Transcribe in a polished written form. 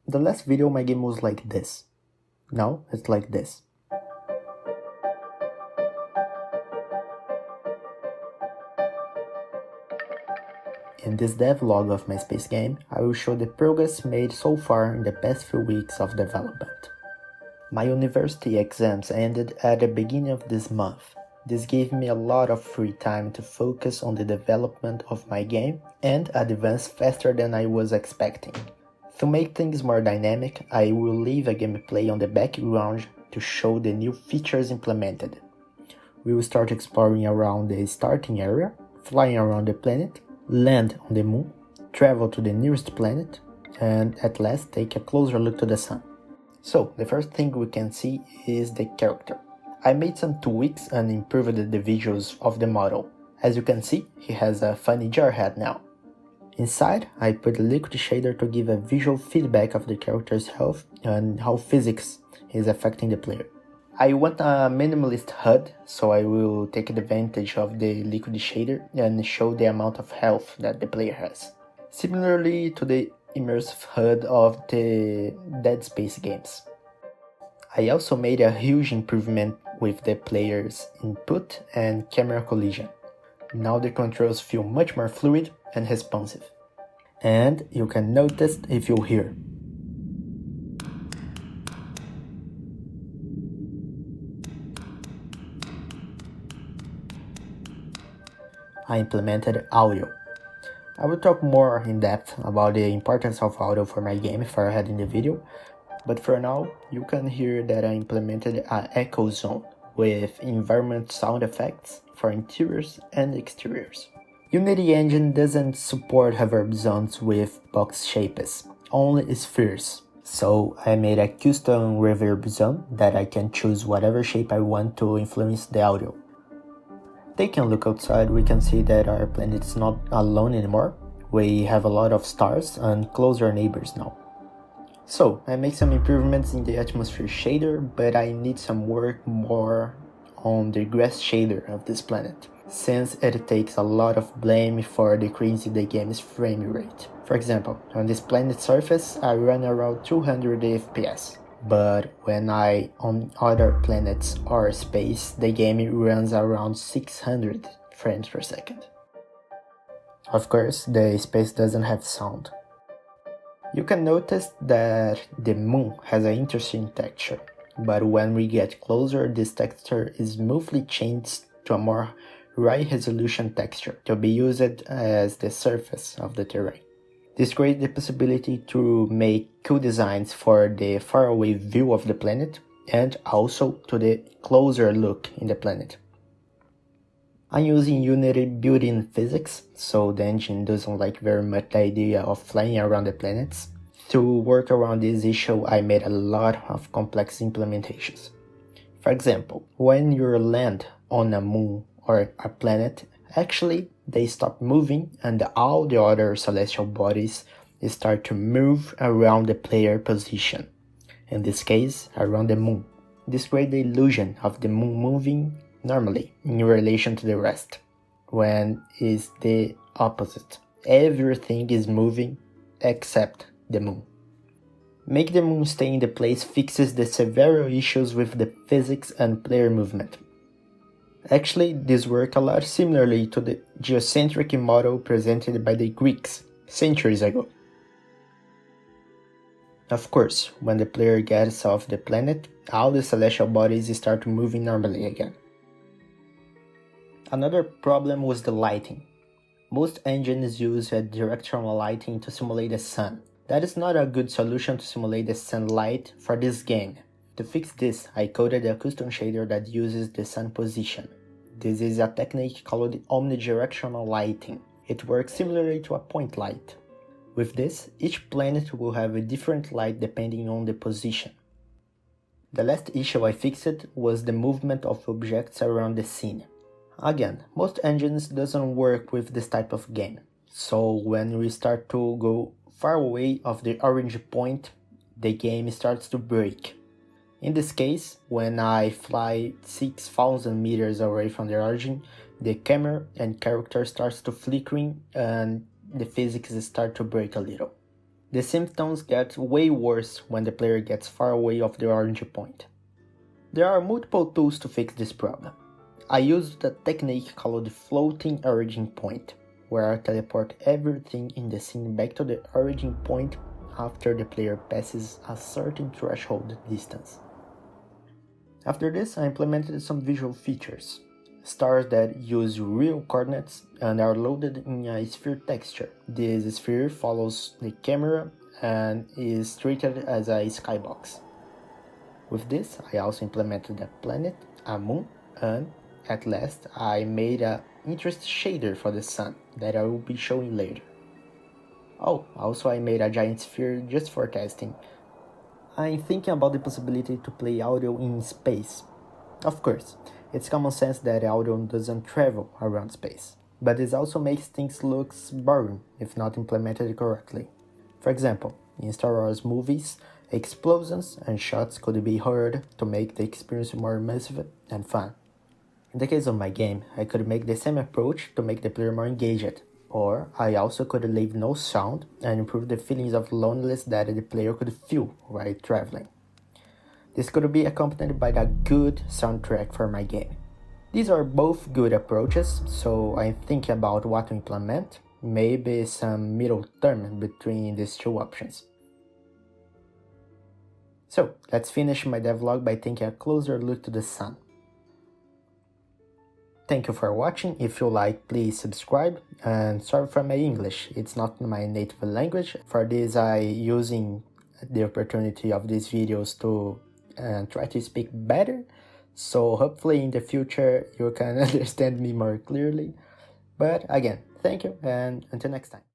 the last video my game was like this. Now it's like this. In this devlog of my space game, I will show the progress made so far in the past few weeks of development. My university exams ended at the beginning of this month. This gave me a lot of free time to focus on the development of my game and advance faster than I was expecting. To make things more dynamic, I will leave a gameplay on the background to show the new features implemented. We will start exploring around the starting area, flying around the planet, land on the moon, travel to the nearest planet, and at last take a closer look to the sun. So, the first thing we can see is the character. I made some tweaks and improved the visuals of the model. As you can see, he has a funny jar head now. Inside, I put a liquid shader to give a visual feedback of the character's health and how physics is affecting the player. I want a minimalist HUD, so I will take advantage of the liquid shader and show the amount of health that the player has. Similarly to the immersive HUD of the Dead Space games. I also made a huge improvement with the player's input and camera collision. Now the controls feel much more fluid and responsive. And you can notice if you hear. I implemented audio. I will talk more in depth about the importance of audio for my game far ahead in the video, but for now, you can hear that I implemented an echo zone with environment sound effects for interiors and exteriors. Unity engine doesn't support reverb zones with box shapes, only spheres. So I made a custom reverb zone that I can choose whatever shape I want to influence the audio. Taking a look outside, we can see that our planet is not alone anymore. We have a lot of stars and closer neighbors now. So, I made some improvements in the atmosphere shader, but I need some work more on the grass shader of this planet, since it takes a lot of blame for decreasing the game's frame rate. For example, on this planet's surface, I run around 200 FPS. But when I on other planets or space, the game runs around 600 frames per second. Of course, the space doesn't have sound. You can notice that the moon has an interesting texture, but when we get closer, this texture is smoothly changed to a more high resolution texture to be used as the surface of the terrain. This creates the possibility to make cool designs for the faraway view of the planet and also to the closer look in the planet. I'm using Unity built-in physics, so the engine doesn't like very much the idea of flying around the planets. To work around this issue, I made a lot of complex implementations. For example, when you land on a moon or a planet, actually, they stop moving and all the other celestial bodies start to move around the player position, in this case, around the moon. This creates the illusion of the moon moving normally in relation to the rest, when it's the opposite. Everything is moving except the moon. Make the moon stay in the place fixes the several issues with the physics and player movement. Actually, this worked a lot similarly to the geocentric model presented by the Greeks centuries ago. Of course, when the player gets off the planet, all the celestial bodies start moving normally again. Another problem was the lighting. Most engines use a directional lighting to simulate the sun. That is not a good solution to simulate the sunlight for this game. To fix this, I coded a custom shader that uses the sun position. This is a technique called omnidirectional lighting. It works similarly to a point light. With this, each planet will have a different light depending on the position. The last issue I fixed was the movement of objects around the scene. Again, most engines doesn't work with this type of game. So when we start to go far away of the orange point, the game starts to break. In this case, when I fly 6,000 meters away from the origin, the camera and character starts to flickering and the physics start to break a little. The symptoms get way worse when the player gets far away of the origin point. There are multiple tools to fix this problem. I used a technique called floating origin point, where I teleport everything in the scene back to the origin point after the player passes a certain threshold distance. After this, I implemented some visual features. Stars that use real coordinates and are loaded in a sphere texture. This sphere follows the camera and is treated as a skybox. With this, I also implemented a planet, a moon, and at last I made an interest shader for the sun that I will be showing later. Oh, also I made a giant sphere just for testing. I'm thinking about the possibility to play audio in space. Of course, it's common sense that audio doesn't travel around space, but this also makes things look boring if not implemented correctly. For example, in Star Wars movies, explosions and shots could be heard to make the experience more immersive and fun. In the case of my game, I could make the same approach to make the player more engaged, or I also could leave no sound and improve the feelings of loneliness that the player could feel while traveling. This could be accompanied by a good soundtrack for my game. These are both good approaches, so I'm thinking about what to implement, maybe some middle term between these two options. So, let's finish my devlog by taking a closer look to the sun. Thank you for watching. If you like, please subscribe, and sorry for my English, it's not my native language. For this, I using the opportunity of these videos to try to speak better, so hopefully in the future you can understand me more clearly. But again, thank you, and until next time.